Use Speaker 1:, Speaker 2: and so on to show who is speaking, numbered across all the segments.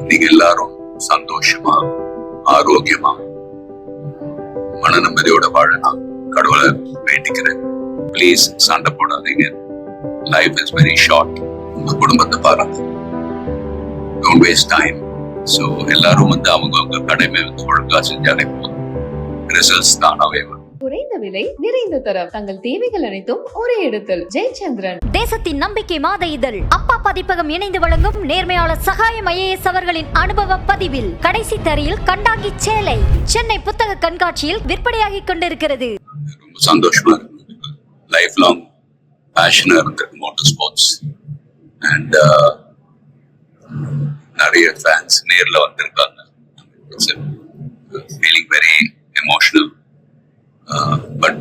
Speaker 1: நீங்க எல்லாரும் சந்தோஷமா ஆரோக்கியமா மன நிம்மதியோட வாழலாம் கடவுளை வேண்டிக்கிறேன். ப்ளீஸ் சண்டை போடாதீங்க. Life is very short. உங்க குடும்பத்தை பாருங்க. Don't waste time. ஸோ எல்லாரும் அவங்க கடமை ஒழுங்கா செஞ்சாலே போதும். ரிசல்ட்ஸ் தானாவே வரும்.
Speaker 2: குறைந்த விலை நிறைந்த தரம் தங்கள் தேவைகள் அனைத்தும் ஒரே இடத்தில். ஜெயச்சந்திரன்.
Speaker 3: தேசத்தின் நம்பிக்கை மாத இதழ் அப்பா பதிப்பகம் இணைந்து வழங்கும் நேர்மையாளர் சகாயம் IAS அவர்களின் அனுபவ பதிவில் கடைசி தரையில் கண்டாங்கி சேலை சென்னை புத்தக கண்காட்சியில் விற்பனையாகிக் கொண்டிருக்கிறது.
Speaker 1: ரொம்ப சந்தோஷமா இருக்கு. லைஃப் லாங் பேஷனா இருக்கு மோட்டார் ஸ்போர்ட்ஸ். அண்ட் நிறைய ஃபேன்ஸ் நேர்ல வந்திருக்காங்க. Feeling very emotional. பட்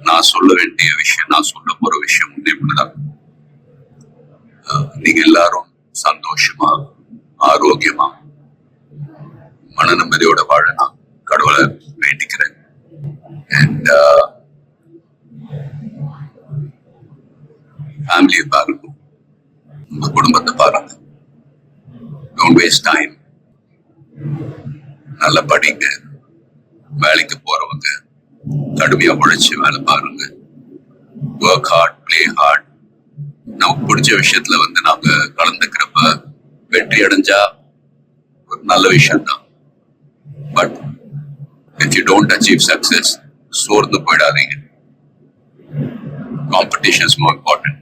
Speaker 1: நான் சொல்ல வேண்டிய விஷயம், நான் சொல்ல போற விஷயம் ஒன்றுதான். நீங்க எல்லாரும் சந்தோஷமா ஆரோக்கியமா மன நிம்மதியோட வாழலாம் கடவுளை வேண்டிக்கிறேன். அண்ட் ஃபேமிலியை பாருங்க, உங்க குடும்பத்தை பாருங்க. Don't waste time. நல்லா படிங்க. வேலைக்கு போறவங்க கடுமையா உழைச்சு வேலை பாருங்க. Work hard, play hard. நமக்கு பிடிச்ச விஷயத்துல நாங்க கலந்துக்கிறப்ப வெற்றி அடைஞ்சா ஒரு நல்ல விஷயம் தான். But if you don't achieve success, சோர்ந்து போயிடாதீங்க. Competition is more important.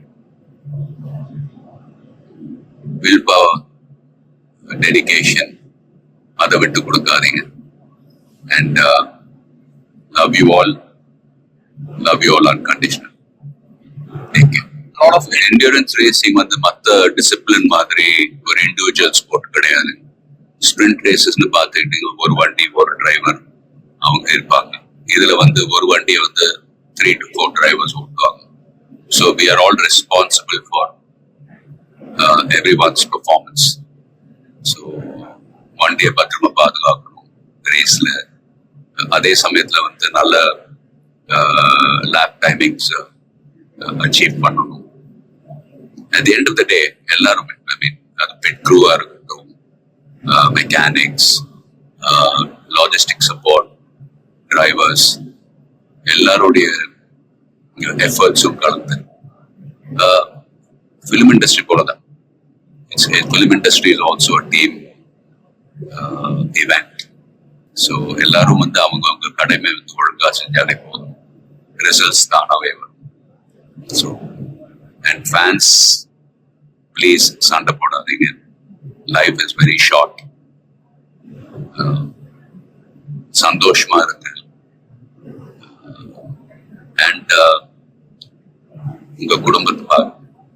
Speaker 1: Willpower, dedication, அதை விட்டு கொடுக்காதீங்க. And love you all unconditional. Thank you. A lot of endurance racing மத்த டிசிப்ளின் மாதிரி ஒரு இண்டிவிஜுவல் ஸ்போர்ட் கிடையாது. ஸ்பிரிண்ட் ரேசஸ்னு பார்த்துக்கிட்டீங்க, ஒரு வண்டி ஒரு டிரைவர் அவங்க இருப்பாங்க. இதுல ஒரு வண்டியை 3 to 4 டிரைவர்ஸ் ஓட்டுவாங்க. So we are all responsible for everyone's performance. So வண்டியை பத்திரமா பாதுகாக்கணும். ரேஸ்ல அதே சமயத்துல நல்ல லேப் டைமிங்ஸ் அச்சீவ் பண்ணணும். At the end of the day எல்லாரும் அது பெட் க்ரூவா இருக்கட்டும், மெக்கானிக்ஸ், லாஜிஸ்டிக் சப்போர்ட், டிரைவர்ஸ், எல்லாருடைய எஃபர்ட்ஸும் கலந்து ஃபிலிம் இண்டஸ்ட்ரி போலதான். Film industry is also a team event. So எல்லாரும் அவங்க கடமை ஒழுங்கா செஞ்சாலே போதும். ரிசல்ட்ஸ் தானாவே வரும். ஸோ அண்ட் ஃபேன்ஸ், ப்ளீஸ் சண்டை போடாதீங்க. Life is very short. சந்தோஷமா இருக்கு. அண்ட் உங்க குடும்பத்தை பாருங்க.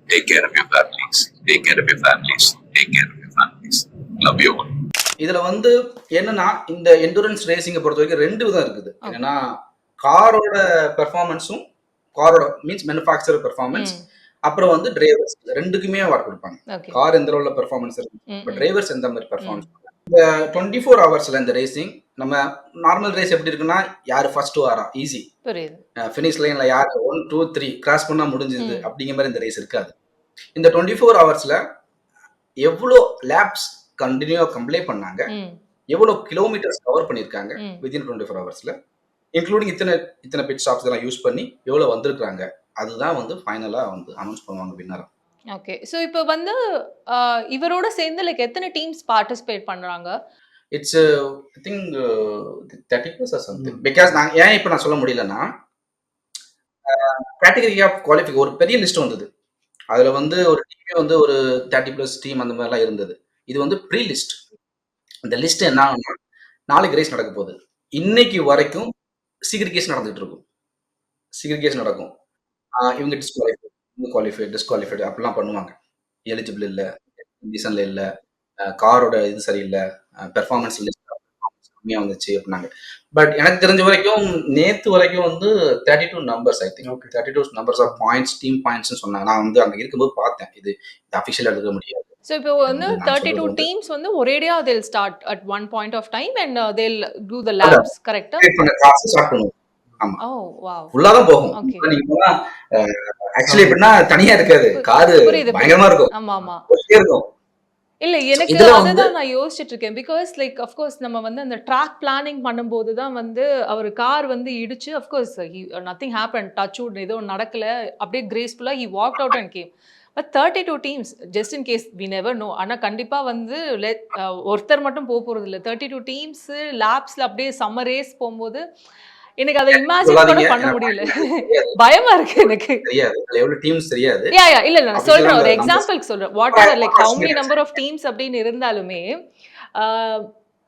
Speaker 1: Take care of your families. Take care of your families. Take care of your families. Love you all.
Speaker 4: இதுல என்னன்னா, இந்த எண்டூரன்ஸ் ரேசிங்கை பொறுத்த வரைக்கும் 2 விதம் இருக்குது. என்னன்னா, காரோட பெர்ஃபார்மன்ஸும், காரோட மீன்ஸ் மேனுஃபேக்சரர் பெர்ஃபார்மன்ஸ், அப்புறம் டிரைவர்ஸ், ரெண்டுக்குமே அவார்ட் கொடுப்பாங்க. கார் எந்த அளவுல பெர்ஃபார்மன்ஸ் இருக்கு, பட் டிரைவர்ஸ் எந்த மாதிரி பெர்ஃபார்மன்ஸ். இந்த 24 ஹவர்ஸ்ல இந்த ரேசிங், நம்ம நார்மல் ரேஸ் எப்படி இருக்குன்னா, யாரு ஃபர்ஸ்ட் வரா ஈஸி, ஃபினிஷ் லைன்ல யார் 1 2 3 கிராஸ் பண்ணா முடிஞ்சது அப்படிங்கிற மாதிரி இந்த ரேஸ் இருக்காது. இந்த 24 ஹவர்ஸ்ல எவ்வளோ லேப்ஸ் கண்டினியூவா கம்ப்ளீட் பண்ணாங்க, எவ்வளவு கிலோமீட்டர்ஸ் கவர் பண்ணிருக்காங்க வித்தின் 24 ஹவர்ஸ்ல, இன்க்ளூடிங் இத்தனை பிட் ஸ்டாப்ஸ் எல்லாம் யூஸ் பண்ணி எவ்வளவு வந்திருக்காங்க, அதுதான் ஃபைனலா அனௌன்ஸ் பண்ணுவாங்க வின்னரா.
Speaker 5: ஓகே. சோ இப்போ இவரோட சேர்ந்து எத்தனை டீம்ஸ் பார்ட்டிசிபேட் பண்றாங்க?
Speaker 4: It's I think 30+ or something. Because நான் இப்போ சொல்ல முடியலன்னா, கேட்டகரி ஆஃப் குவாலிஃபை ஒரு பெரிய லிஸ்ட் வந்தது. அதுல ஒரு டீமே ஒரு 30+ டீம் அந்த மாதிரிலாம் இருந்தது. இது ப்ரீ லிஸ்ட். இந்த லிஸ்ட் என்ன ஆகும்னா, நாளைக்கு ரேஸ் நடக்க போகுது. இன்னைக்கு வரைக்கும் சீக்ரிகேஷன் நடந்துட்டு இருக்கும். சீக்ரிகேஷன் நடக்கும். இவங்க டிஸ்குவாலிஃபைடு அப்படிலாம் பண்ணுவாங்க. எலிஜிபிள் இல்லை, கண்டிஷன்ல இல்லை, காரோட இது சரியில்லை, பெர்ஃபார்மன்ஸ் லிஸ்ட் கம்மியா வந்துச்சு அப்படின்னாங்க. பட் எனக்கு தெரிஞ்ச வரைக்கும் நேத்து வரைக்கும் 32 numbers, I think 32 numbers of points, team points சொன்னாங்க. நான் அங்க இருக்கும்போது பார்த்தேன். இது அஃபிஷியலா எடுக்க முடியாது.
Speaker 5: So இப்போ 32 teams ஒரேடியா they'll start at one point of time and they'll do the laps, correct?
Speaker 4: Start பண்ணுவோம். ஆமா.
Speaker 5: Oh wow.
Speaker 4: ஃபுல்லா தான் போகும். நீங்க போனா ஆக்சுவலி எப்படின்னா தனியா இருக்காது. கார் பயங்கரமா இருக்கும்.
Speaker 5: ஆமா ஆமா.
Speaker 4: இருக்கும்.
Speaker 5: இல்ல எனக்கு
Speaker 4: இதுல வந்து
Speaker 5: அதுதான் நான் யோசிச்சுட்டு இருக்கேன். பிகாஸ் லைக் அஃப்கோர்ஸ் நம்ம வந்து அந்த ட்ராக் பிளானிங் பண்ணும்போது தான் வந்து அவர் கார் வந்து இடிச்சு of course nothing happen, touch wood எதுவும் நடக்கல, அப்படியே கிரேஸ்ஃபுல்லா he walked out and came. But 32 teams just in case we never know. ஆனா கண்டிப்பா வந்து ஒருத்தர் மட்டும் போறது இல்ல. 32 டீம்ஸ் லேப்ஸ்ல அப்படியே சம்மர் ரேஸ் போகும்போது எனக்கு அதை இமேஜின் கூட
Speaker 4: சொல்லாதீங்க.
Speaker 5: பண்ண
Speaker 4: ஏன்னா
Speaker 5: முடியல.
Speaker 4: தெரியாது.
Speaker 5: பயமா இருக்கு எனக்கு.
Speaker 4: தெரியாது. அதுல எவ்வளவு டீம்ஸ் தெரியாது.
Speaker 5: யா இல்ல இல்ல நான்
Speaker 4: ஆஃபீஷியலா
Speaker 5: சொல்றேன், ஒரு
Speaker 4: அந்த நம்பர்ஸ்
Speaker 5: எக்ஸாம்பிளுக்கு சொல்றேன். Whatever like how many number of teams அப்படின்னு இருந்தாலுமே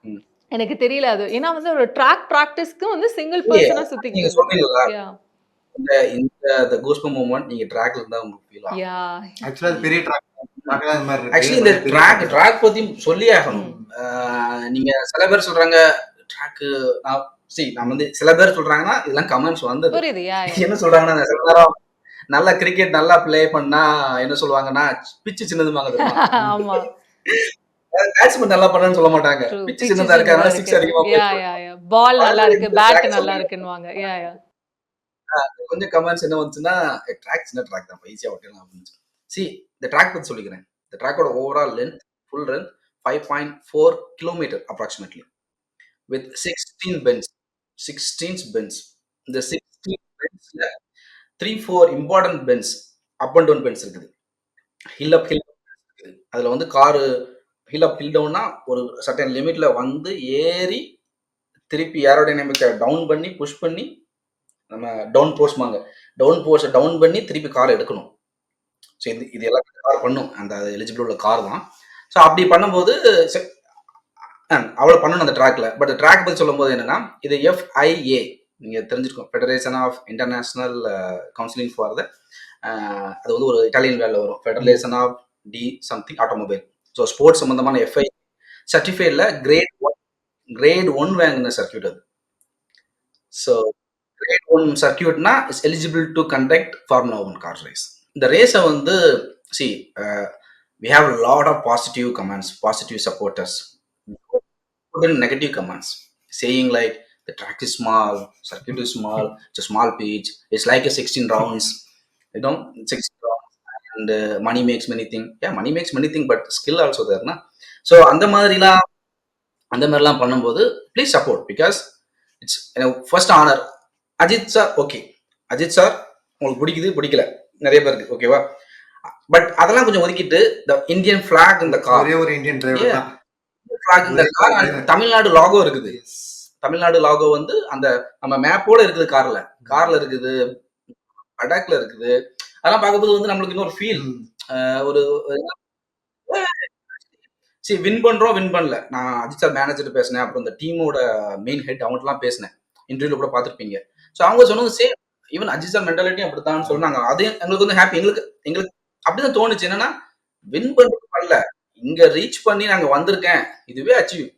Speaker 4: ம்.
Speaker 5: எனக்கு தெரியல அது. ஏன்னா வந்து ஒரு ட்ராக் பிராக்டிஸ்க்கு வந்து சிங்கிள்
Speaker 4: இல்லையே,
Speaker 5: பர்சனா
Speaker 4: நீங்க
Speaker 5: சுத்திக்கிட்டு.
Speaker 4: சொல்றீங்களா?
Speaker 5: யா
Speaker 4: இந்த இந்த கூஸ்பம் மூவ்மெண்ட் நீங்க ட்ராக்ல இருந்தா உங்களுக்கு ஃபீல் ஆகும்.
Speaker 5: யா
Speaker 6: ஆக்சுவலா அது பெரிய ட்ராக் இந்த மாதிரி இருக்கு.
Speaker 4: ஆக்சுவலி இந்த ட்ராக் பத்தி சொல்லியே ஆகணும்.
Speaker 5: ம்.
Speaker 4: நீங்க சில பேர் சொல்றாங்க ட்ராக், நான் வந்து சில பேர் சொல்றாங்கன்னா இதெல்லாம் கமெண்ட்ஸ் வந்தது.
Speaker 5: புரியுது. யா
Speaker 4: என்ன சொல்றாங்கன்னா சில நேரம் நல்லா கிரிக்கெட் நல்லா ப்ளே பண்ணா என்ன சொல்லுவாங்கன்னா பிச்சு சின்னதுமாங்க தெரியுமா?
Speaker 5: ஆமா.
Speaker 4: பேட்ஸ்மேன் நல்லா பண்ணான்னு சொல்ல மாட்டாங்க.
Speaker 5: ட்ரூ.
Speaker 4: பிச்சு
Speaker 5: பிட்ச்
Speaker 4: சின்னதா இருக்கு அதனால சிக்ஸ்
Speaker 5: இருக்கு.
Speaker 4: அதிகமா
Speaker 5: யா
Speaker 4: போயிருக்கு.
Speaker 5: யா யா பால் நல்லா இருக்கு,
Speaker 4: இந்த
Speaker 5: பேட்
Speaker 4: ட்ராக்
Speaker 5: நல்லா
Speaker 4: சொல்றீங்க.
Speaker 5: இருக்குன்னுவாங்க. யா
Speaker 4: கொஞ்சம் கமெண்ட்ஸ் என்ன வந்துச்சுன்னா ட்ராக் சின்ன ட்ராக் தான் ஈஸியா ஓட்டிடலாம் அப்படின்னு. இந்த ட்ராக் பத்தி சொல்லிக்கிறேன். இந்த ட்ராக்கோட overall length full length 5.4 kilometre approximately with 16 bends. 16 bends. இந்த 16 பென்ஸ்ல 3-4 important bends, up and down bends இருக்குது. ஹில் அப் ஹில் இருக்குது. அதுல வந்து காரு ஹில் அப் ஹில் டவுன்னா ஒரு சர்டன் லிமிட்ல வந்து ஏறி திருப்பி ஏரோடைனமிக்கை டவுன் பண்ணி புஷ் பண்ணி நம்ம டவுன் போஸ்ட்மாங்க டவுன் பண்ணி திருப்பி கார் எடுக்கணும். ஸோ இது எல்லாம் கார் பண்ணும், அந்த எலிஜிபிள் உள்ள கார் தான். ஸோ அப்படி பண்ணும்போது அவ்வளோ பண்ணணும் அந்த ட்ராக்ல. பட் ட்ராக் பற்றி சொல்லும் போது என்னன்னா இது FIA நீங்க தெரிஞ்சிருக்கோம், federation of international counselling for the, அது வந்து ஒரு இட்டாலியன் வேர்ல வரும், federation of the something automobile. So sports சம்பந்தமான FIA சர்டிஃபைட்ல கிரேட் 1 வாங்கின சர்க்கியூட் அது. ஸோ கிரேட் 1 சர்க்கியூட்னா is eligible to conduct formula 1 car race. இந்த ரேஸை வந்து we have a lot of positive comments, positive supporters, negative comments saying like the track is small, circuit is small, it's a small pitch, it's like a 16 rounds, 16 rounds, and money makes many thing. Yeah, money makes many thing, but skill also there na. So அந்த மாதிரிலாம் பண்ணும்போது please support, because it's first honour. Ajith sir okay, Ajith sir உங்களுக்கு பிடிக்கல நிறைய பேருக்கு, ஓகேவா? But அதெல்லாம் கொஞ்சம் ஒதுக்கிட்டு the Indian flag in the car,
Speaker 6: ஒரே ஒரு இந்தியன் டிரைவர் தான்.
Speaker 4: flag in the car, and Tamil Nadu logo இருக்குது. தமிழ்நாடு லாகோ வந்து அந்த நம்ம மேப்போட இருக்குது, கார்ல இருக்குது, அடாக்ல இருக்குது. அதெல்லாம் பார்க்கும்போது வந்து நம்மளுக்கு இன்னொரு ஃபீல், ஒரு வின் பண்ணல. நான் அஜித் சார் மேனேஜர் பேசினேன், அப்புறம் இந்த டீமோட மெயின் ஹெட் அவங்கலாம் பேசினேன், இன்டர்வியூல கூட பார்த்துருப்பீங்க. ஸோ அவங்க சொன்னது same, even Ajith sir mentality அப்படித்தான் சொன்னாங்க. அது எங்களுக்கு வந்து ஹாப்பி, எங்களுக்கு அப்படிதான் தோணுச்சு. என்னன்னா வின் பண்ணல, இங்க ரீச் பண்ணி நாங்க வந்திருக்கேன், இதுவே அச்சீவ்.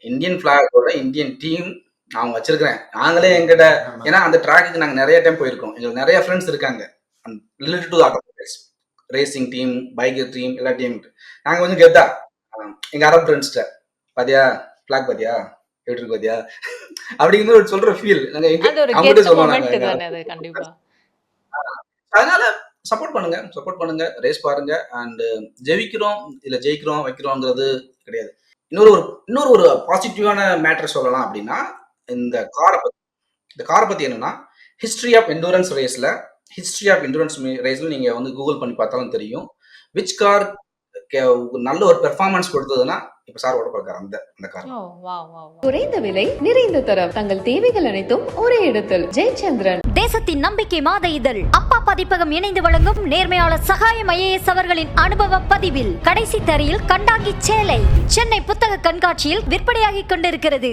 Speaker 4: இந்தியன் பிளாகோட இந்தியன் டீம் நான் வச்சிருக்கிறேன். நாங்களே எங்கிட்ட, ஏன்னா அந்த ட்ராக்குக்கு நாங்க நிறைய டைம் போயிருக்கோம், எங்களுக்கு நிறைய ஃப்ரெண்ட்ஸ் இருக்காங்க related to automobiles, racing team, biker team, எல்லா டீம். நாங்க கொஞ்சம் கெத்தா எங்க அரபு ஃப்ரெண்ட்ஸ்ட பாத்தியா பிளாக் பாத்தியா எப்படி இருக்கு பாத்தியா அப்படிங்கிற சொல்ற ஃபீல் நாங்க அவங்ககிட்ட சொல்லுவாங்க.
Speaker 5: கண்டிப்பா.
Speaker 4: அதனால சப்போர்ட் பண்ணுங்க, ரேஸ் பாருங்க, அண்ட் ஜெயிக்கிறோம் வைக்கிறோங்கிறது கிடையாது. இன்னொரு ஒரு பாசிட்டிவான மேட்டர் சொல்லலாம் அப்படின்னா, இந்த காரை பத்தி என்னன்னா, ஹிஸ்டரி ஆஃப் எண்டூரன்ஸ் ரேஸ்ல நீங்க வந்து கூகுள் பண்ணி பார்த்தாலும் தெரியும், விச் கார் நல்ல ஒரு பெர்ஃபார்மன்ஸ் கொடுத்ததுன்னா இப்ப சார் ஓட போறாரு அந்த கார்.
Speaker 2: குறைந்த விலை நிறைந்த தரம், தங்கள் தேவைகள் அனைத்தும் ஒரே இடத்தில். ஜெயச்சந்திரன்.
Speaker 3: தேசத்தின் நம்பிக்கை மாத இதழ் அப்பா பதிப்பகம் இணைந்து வழங்கும் நேர்மையாளர் சகாயம் IAS அவர்களின் அனுபவ பதிவில் கடைசி தரையில் கண்டாங்கி சேலை சென்னை புத்தக கண்காட்சியில் விற்பனையாகிக் கொண்டிருக்கிறது.